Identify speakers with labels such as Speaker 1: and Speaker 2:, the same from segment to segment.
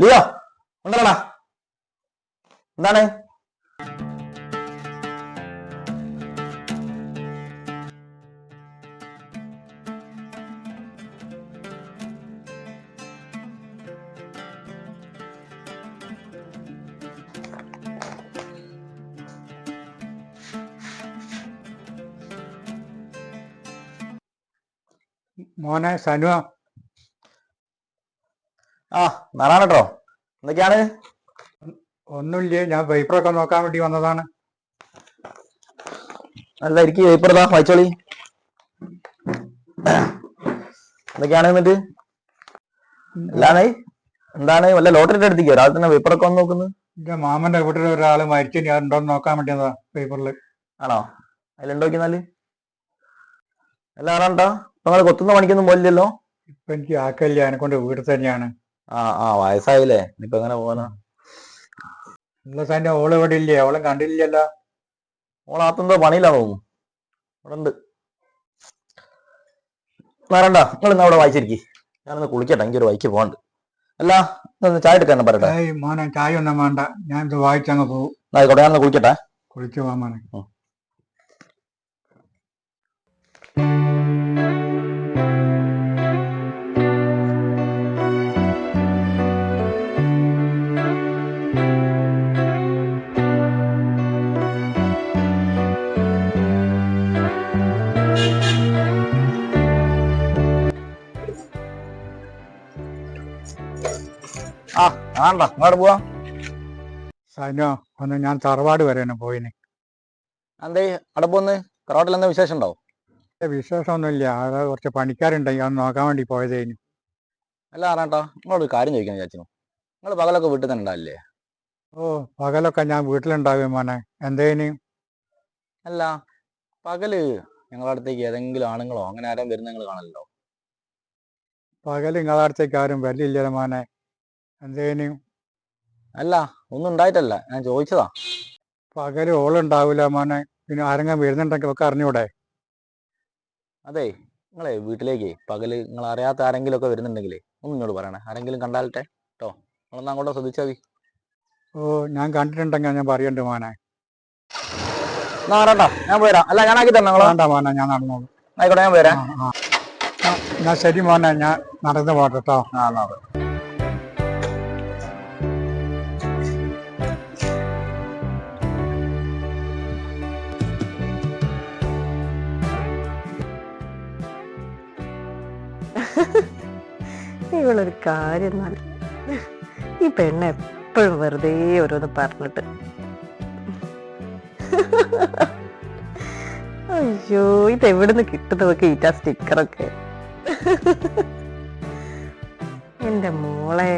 Speaker 1: Leo ഉണ്ടല്ലടാ. എന്താണ്?
Speaker 2: മോനെ സനുവ.
Speaker 1: ആ നാരായണട്ടോ, എന്തൊക്കെയാണ്?
Speaker 2: ഒന്നുമില്ലേ, ഞാൻ പേപ്പറൊക്കെ നോക്കാൻ വേണ്ടി വന്നതാണ്.
Speaker 1: അല്ല, എനിക്ക് പേപ്പറതാ, വായിച്ചോളി. എന്തൊക്കെയാണ് എന്നിട്ട്? അല്ലാതെ എന്താണ്, വല്ല ലോട്ടറി എടുത്തിക്കോ? രാവിലെ തന്നെ പേപ്പറൊക്കെ വന്ന് നോക്കുന്നു.
Speaker 2: എന്റെ മാമന്റെ വീട്ടിൽ ഒരാള് മരിച്ചു, ഞാൻ ഉണ്ടോന്ന് നോക്കാൻ വേണ്ടിയതാ പേപ്പറിൽ.
Speaker 1: ആണോ? അതിലുണ്ടോക്കിന്നാല്. അല്ല ആറാണ്ടാ, നിങ്ങൾ കൊത്തുന്ന പണിക്കൊന്നും പോലില്ലല്ലോ?
Speaker 2: ഇപ്പൊ എനിക്ക് ആക്കല്ല, എനെക്കൊണ്ട് വീട്ടിൽ തന്നെയാണ്.
Speaker 1: വയസ്സായില്ലേ, ഇനിയിപ്പോ എങ്ങനെ പോകാനാ?
Speaker 2: ഉള്ള സാറിന്റെ ഓള് ഇവിടെ ഇല്ലേ? ഓളെ കണ്ടില്ലല്ലോ.
Speaker 1: ഓളാത്തെന്തോ പണിയില്ലാന്ന് തോന്നുന്നു. അവിടെ ഉണ്ട്. നാരണ്ട, നിങ്ങൾ ഇന്ന് അവിടെ വായിച്ചിരിക്കും. ഞാനൊന്ന് കുളിക്കട്ടെ, എനിക്കൊരു വൈക്ക് പോകണ്ട്. അല്ല, ചായ എടുക്കാൻ പറയട്ടെ?
Speaker 2: മോനെ ചായ ഒന്നും വേണ്ട, ഞാൻ ഇത് വായിച്ചങ്ങ് പോകും.
Speaker 1: ആയിക്കോട്ടെ, ഞാനൊന്ന് കുളിക്കട്ടെ.
Speaker 2: കുളിച്ചു പോവാൻ മോനെ.
Speaker 1: ആണ്ടാ, അങ്ങോട്ട് പോവാ.
Speaker 2: സനോ, ഒന്ന് ഞാൻ തറവാട് വരെ തന്നെ പോയിന്.
Speaker 1: എന്തേ അവിടെ പോന്ന്? തറവാട്ടിൽ എന്താ വിശേഷം ഉണ്ടാവും?
Speaker 2: വിശേഷമൊന്നുമില്ല, അത് കുറച്ച് പണിക്കാരുണ്ടെങ്കിൽ അത് നോക്കാൻ വേണ്ടി പോയതേനു.
Speaker 1: അല്ല ആറാട്ടാ, നിങ്ങളോട് കാര്യം ചോദിക്കാൻ വിചാരിച്ചു. നിങ്ങൾ പകലൊക്കെ വീട്ടിൽ തന്നെ ഉണ്ടാവില്ലേ?
Speaker 2: ഓ, പകലൊക്കെ ഞാൻ വീട്ടിലുണ്ടാകും മോനെ. എന്തേനു?
Speaker 1: അല്ല, പകല് ഞങ്ങളുടെ അടുത്തേക്ക് ഏതെങ്കിലും ആണുങ്ങളോ അങ്ങനെ ആരും വരുന്ന നിങ്ങൾ കാണല്ലോ?
Speaker 2: പകല് നിങ്ങളുടെ അടുത്തേക്ക് ആരും വരില്ല മോനെ. എന്തേനു?
Speaker 1: അല്ല, ഒന്നും ഉണ്ടായിട്ടല്ല, ഞാൻ ചോദിച്ചതാ.
Speaker 2: പകല് ഓളുണ്ടാവൂല മോനെ. പിന്നെ ആരെങ്കിലും വരുന്നുണ്ടെങ്കിൽ ഒക്കെ അറിഞ്ഞൂടെ?
Speaker 1: അതെ, നിങ്ങളെ വീട്ടിലേക്ക് പകല് നിങ്ങൾ അറിയാത്ത ആരെങ്കിലും ഒക്കെ വരുന്നുണ്ടെങ്കിലേ ഒന്നും ഇങ്ങോട്ട് പറയണേ. ആരെങ്കിലും കണ്ടാലട്ടെ കേട്ടോ, നിങ്ങളൊന്ന് അങ്ങോട്ട് ശ്രദ്ധിച്ചാൽ മതി.
Speaker 2: ഓ, ഞാൻ കണ്ടിട്ടുണ്ടെങ്കിൽ ഞാൻ പറയണ്ട് മോനെ.
Speaker 1: ആറാട്ടാ, ഞാൻ പോരാ. അല്ല, ഞാൻ ആക്കി തന്നെ.
Speaker 2: വേണ്ട മോനെ, ഞാൻ നടന്നോളൂ.
Speaker 1: ആയിക്കോട്ടെ, ഞാൻ പോരാ.
Speaker 2: എന്നാ ശരി മോനെ, ഞാൻ നടന്നു പോട്ടെ കേട്ടോ.
Speaker 1: എന്നാ
Speaker 3: ഇവളൊരു കാര്യം നല്ല, ഈ പെണ്ണ് എപ്പോഴും വെറുതെ ഓരോന്ന് പറഞ്ഞിട്ട്. അയ്യോ, ഇതെവിടുന്ന് കിട്ടുന്നതൊക്കെ ഈറ്റ സ്റ്റിക്കറൊക്കെ. എന്റെ മോളെ.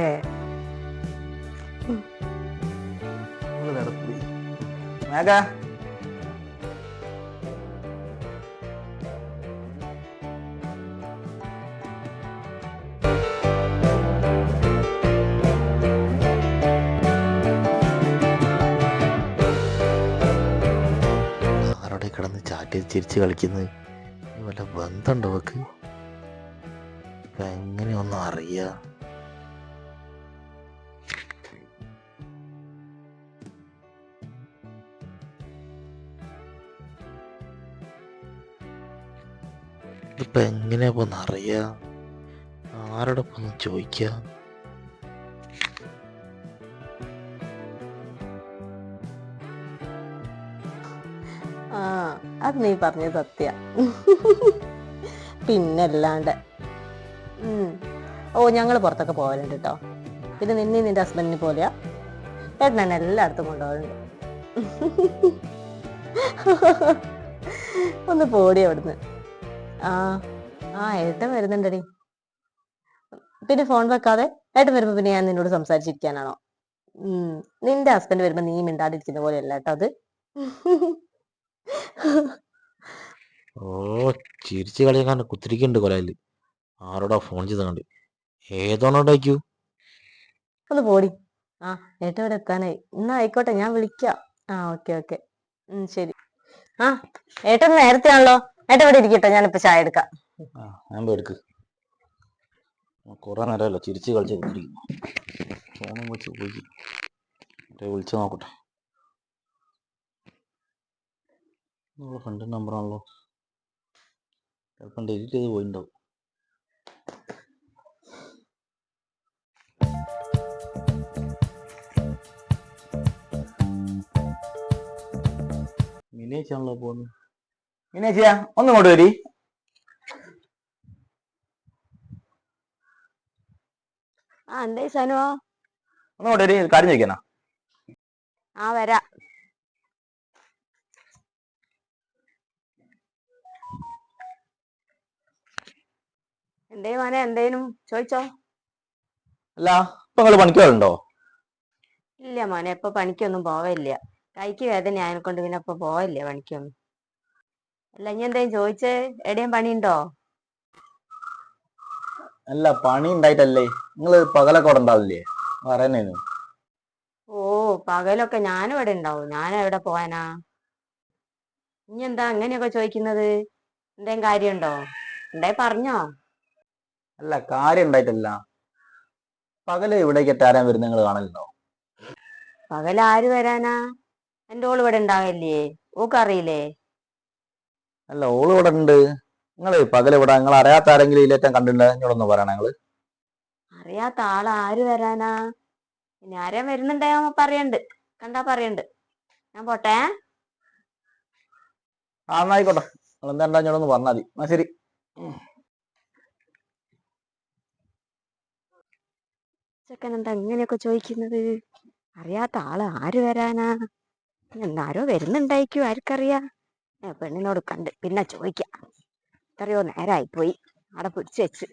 Speaker 1: ആരോടെ കിടന്ന് ചാറ്റി ചിരിച്ച് കളിക്കുന്നത്? വല്ല ബന്ധമുണ്ടോ അവക്ക്? ഇപ്പൊ എങ്ങനെയൊന്നും അറിയാ? ഇതിപ്പോ എങ്ങനെയാ പോന്ന് അറിയാ? ആരോടെ പോന്ന് ചോദിക്ക?
Speaker 3: അത് നീ പറഞ്ഞത് സത്യ. പിന്നല്ലാണ്ട്. ഓ, ഞങ്ങൾ പുറത്തൊക്കെ പോകലുണ്ട് കേട്ടോ. പിന്നെ നിന്റെ ഹസ്ബൻഡിനെ പോലെയാ ഏട്ടൻ എന്നെ എല്ലായിടത്തും കൊണ്ടുപോകലുണ്ട്. ഒന്ന് പോടി അവിടുന്ന്. ഏട്ടൻ വരുന്നുണ്ടടി. പിന്നെ ഫോൺ വെക്കാതെ. ഏട്ടൻ വരുമ്പോ പിന്നെ ഞാൻ നിന്നോട് സംസാരിച്ചിരിക്കാനാണോ? നിന്റെ ഹസ്ബൻഡ് വരുമ്പോ നീ മിണ്ടാണ്ടിരിക്കുന്ന പോലെയല്ല കേട്ടോ അത്.
Speaker 1: ഓ, ചിരിച്ച് കളിയാക്കാണ്ട് കുത്തിരിക്കുന്നുണ്ട് കൊലയില്. ആരോടാ ഫോൺ ചെയ്ത് കണ്ട്? ഏതോണോടായിക്കൂ.
Speaker 3: ഒന്ന് പോടി. ഏട്ടൻ ഇവിടെ എത്താനായി. എന്നാ ആയിക്കോട്ടെ, ഞാൻ വിളിക്കാം. ഓക്കെ. ശരി. ഏട്ടൻ നേരത്തെ ആണല്ലോ. ഏട്ടൻ ഇവിടെ ഇരിക്കട്ടോ, ഞാനിപ്പോ ചായ എടുക്കാം.
Speaker 1: ഞാൻ പോയി എടുക്ക്. കുറെ നേരമല്ലോ ചിരിച്ച് കളിച്ച് കുത്തിരിക്കുന്നു. ഫോണും വെച്ച് പോയി. വിളിച്ചു നോക്കട്ടെ. നമ്മളെ ഫ്രണ്ടിൻ്റെ നമ്പറാണല്ലോ. ചിലപ്പം ഡിലീറ്റ് ചെയ്ത് പോയിട്ടുണ്ടാവും. മിനിയേച്ചാണല്ലോ പോകുന്നത്. മിനിയേച്ചിയാ ഒന്ന് ഇങ്ങോട്ട് വരി.
Speaker 3: എന്തേ സനുവോ?
Speaker 1: ഒന്ന് ഇങ്ങോട്ട് വരി, കാര്യം ചോദിക്കാനാ.
Speaker 3: വരാ. എന്തേ മോനെ, എന്തേനും ചോദിച്ചോ?
Speaker 1: അല്ല ഇപ്പൊ നിങ്ങള് പണിക്കുണ്ടോ?
Speaker 3: ഇല്ല മോനെ, ഇപ്പൊ പണിക്കൊന്നും പോവില്ല. കൈക്ക് വേദന ആയനെക്കൊണ്ട് പിന്നെ ഇപ്പൊ പോവില്ല പണിക്കൊന്നും. അല്ല ഇനി എന്തേലും ചോദിച്ചേ? എവിടെയും പണിയുണ്ടോ?
Speaker 1: അല്ല പണി ഉണ്ടായിട്ടല്ലേ, നിങ്ങള് പകലൊക്കെ അവിടെ ഉണ്ടാവില്ലേ പറയുന്നേനു.
Speaker 3: ഓ പകലൊക്കെ ഞാനും ഇവിടെ ഉണ്ടാവും. ഞാൻ എവിടെ പോവാനാ? ഇനി എന്താ അങ്ങനെയൊക്കെ ചോദിക്കുന്നത്? എന്തേലും കാര്യമുണ്ടോ? എന്തേ പറഞ്ഞോ?
Speaker 1: അല്ല കാര്യം ഉണ്ടായിട്ടല്ല, പകല് ഇവിടേക്ക് ആരാൻ വരുന്ന നിങ്ങൾ കാണലുണ്ടോ?
Speaker 3: പകൽ ആര് വരാനാ? എന്റെ ഓള് ഇവിടെ ഉണ്ടാവില്ലേ? ഓക്കറിയില്ലേ?
Speaker 1: അല്ല ഓള് ഇവിടെ ഉണ്ട്. നിങ്ങള് പകല് ഇവിടെ നിങ്ങൾ അറിയാത്ത ആരെങ്കിലും ഇതിലേറ്റം കണ്ടിട്ടുണ്ടോ? എന്നോടൊന്ന് പറയണ നിങ്ങള്.
Speaker 3: അറിയാത്ത ആള് ആര് വരാനാ? ഇനി ആരെയും വരുന്നുണ്ടായാ പറയണ്ട്, കണ്ടാ പറയണ്ട്. ഞാൻ പോട്ടെ.
Speaker 1: എന്നായിക്കോട്ടെ, നിങ്ങൾ എന്താ എന്നോടൊന്ന് പറഞ്ഞാൽ മതി. എന്നാ ശരി.
Speaker 3: ചെക്കൻ എന്താ ഇങ്ങനെയൊക്കെ ചോദിക്കുന്നത്? അറിയാത്ത ആള് ആര് വരാനാ? എന്താരോ വരുന്നുണ്ടായിരിക്കും, ആർക്കറിയാ. പെണ്ണിനോട് കണ്ട് പിന്നെ ചോദിക്കാം. എത്രയോ നേരമായി പോയി അവിടെ പിടിച്ചു വെച്ച്.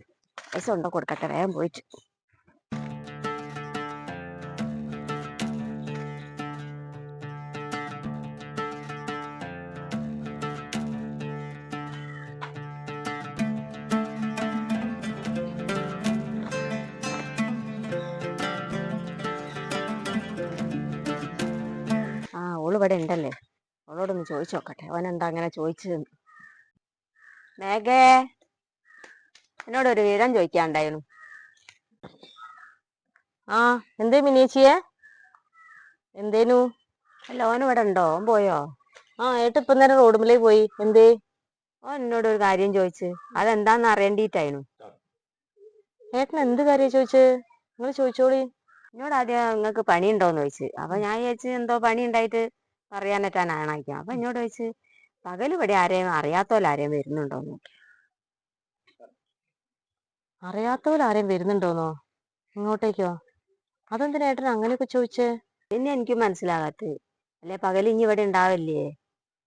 Speaker 3: പൈസ ഉണ്ടോ കൊടുക്കട്ടെ, വേഗം പോയിട്ട്. ഓള് ഇവിടെ ഉണ്ടല്ലേ, അവളോടൊന്ന് ചോദിച്ചു നോക്കട്ടെ അവൻ എന്താ അങ്ങനെ ചോദിച്ചതെന്ന്. മേഘേ, എന്നോടൊരു വിവരം ചോദിക്കാണ്ടായിരുന്നു. എന്തേ മിനിയേച്ചിയെ? എന്തേനു? അല്ല ഓൻ ഇവിടെ ഉണ്ടോ? ഓൻ പോയോ? ഏട്ടിപ്പം നേരം റോഡുമ്പിലേ പോയി. എന്തേ? ഓൻ എന്നോടൊരു കാര്യം ചോദിച്ച്, അതെന്താന്ന് അറിയേണ്ടിട്ടായിരുന്നു. ഏട്ടൻ എന്ത് കാര്യം ചോദിച്ച്? നിങ്ങൾ ചോദിച്ചോളി. എന്നോട് ആദ്യം നിങ്ങൾക്ക് പണിയുണ്ടോന്ന് ചോദിച്ചു. അപ്പൊ ഞാൻ ചോദിച്ചു എന്തോ പണി ഉണ്ടായിട്ട് പറയാനെറ്റാനാണായിരിക്കാം. അപ്പൊ എന്നോട് ചോദിച്ചു പകൽ ഇവിടെ ആരെയും അറിയാത്തോലാരെയും വരുന്നുണ്ടോന്ന്. അറിയാത്തോലാരെയും വരുന്നുണ്ടോന്നോ? ഇങ്ങോട്ടേക്കോ? അതെന്തിനാ ഏട്ടൻ അങ്ങനെയൊക്കെ ചോദിച്ചേ? പിന്നെ എനിക്ക് മനസ്സിലാകാത്തത്. അല്ലെ പകൽ ഇനി ഇവിടെ ഉണ്ടാവില്ലേ?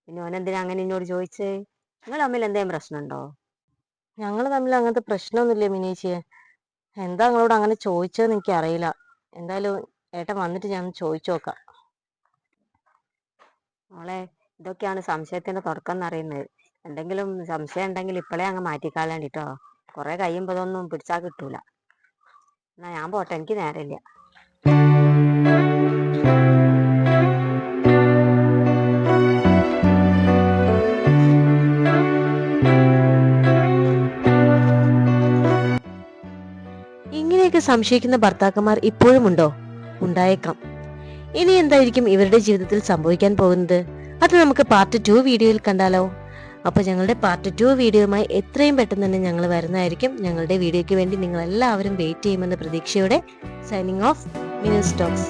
Speaker 3: പിന്നെ ഓനെന്തിനാ അങ്ങനെ എന്നോട് ചോദിച്ചേ? നിങ്ങൾ തമ്മിൽ എന്തെങ്കിലും പ്രശ്നമുണ്ടോ? ഞങ്ങൾ തമ്മിൽ അങ്ങനത്തെ പ്രശ്നമൊന്നുമില്ലേ മിനിയേച്ചിയെ. എന്താ നിങ്ങളോട് അങ്ങനെ ചോദിച്ചതെന്ന് എനിക്ക് അറിയില്ല. എന്തായാലും ഏട്ടൻ വന്നിട്ട് ഞാൻ ചോദിച്ചു നോക്കാം. മോളെ, ഇതൊക്കെയാണ് സംശയത്തിന്റെ തുടക്കം എന്നറിയുന്നത്. എന്തെങ്കിലും സംശയം ഉണ്ടെങ്കിൽ ഇപ്പോഴേ അങ്ങ് മാറ്റിക്കാളേണ്ടിട്ടോ. കുറെ കഴിയുമ്പോൾ ഇതൊന്നും പിടിച്ചാൽ കിട്ടൂല. എന്നാ ഞാൻ പോട്ടെ, എനിക്ക് നേരമില്ല. ഇങ്ങനെയൊക്കെ സംശയിക്കുന്ന ഭർത്താക്കന്മാർ ഇപ്പോഴും ഉണ്ടോ? ഉണ്ടായേക്കാം. ഇനി എന്തായിരിക്കും ഇവരുടെ ജീവിതത്തിൽ സംഭവിക്കാൻ പോകുന്നത്? അത് നമുക്ക് പാർട്ട് 2 വീഡിയോയിൽ കണ്ടാലോ? അപ്പൊ ഞങ്ങളുടെ പാർട്ട് 2 വീഡിയോയുമായി എത്രയും പെട്ടെന്ന് തന്നെ ഞങ്ങൾ വരുന്നതായിരിക്കും. ഞങ്ങളുടെ വീഡിയോയ്ക്ക് വേണ്ടി നിങ്ങൾ എല്ലാവരും വെയിറ്റ് ചെയ്യുമെന്ന പ്രതീക്ഷയോടെ സൈനിങ് ഓഫ് മിനു സ്റ്റോക്സ്.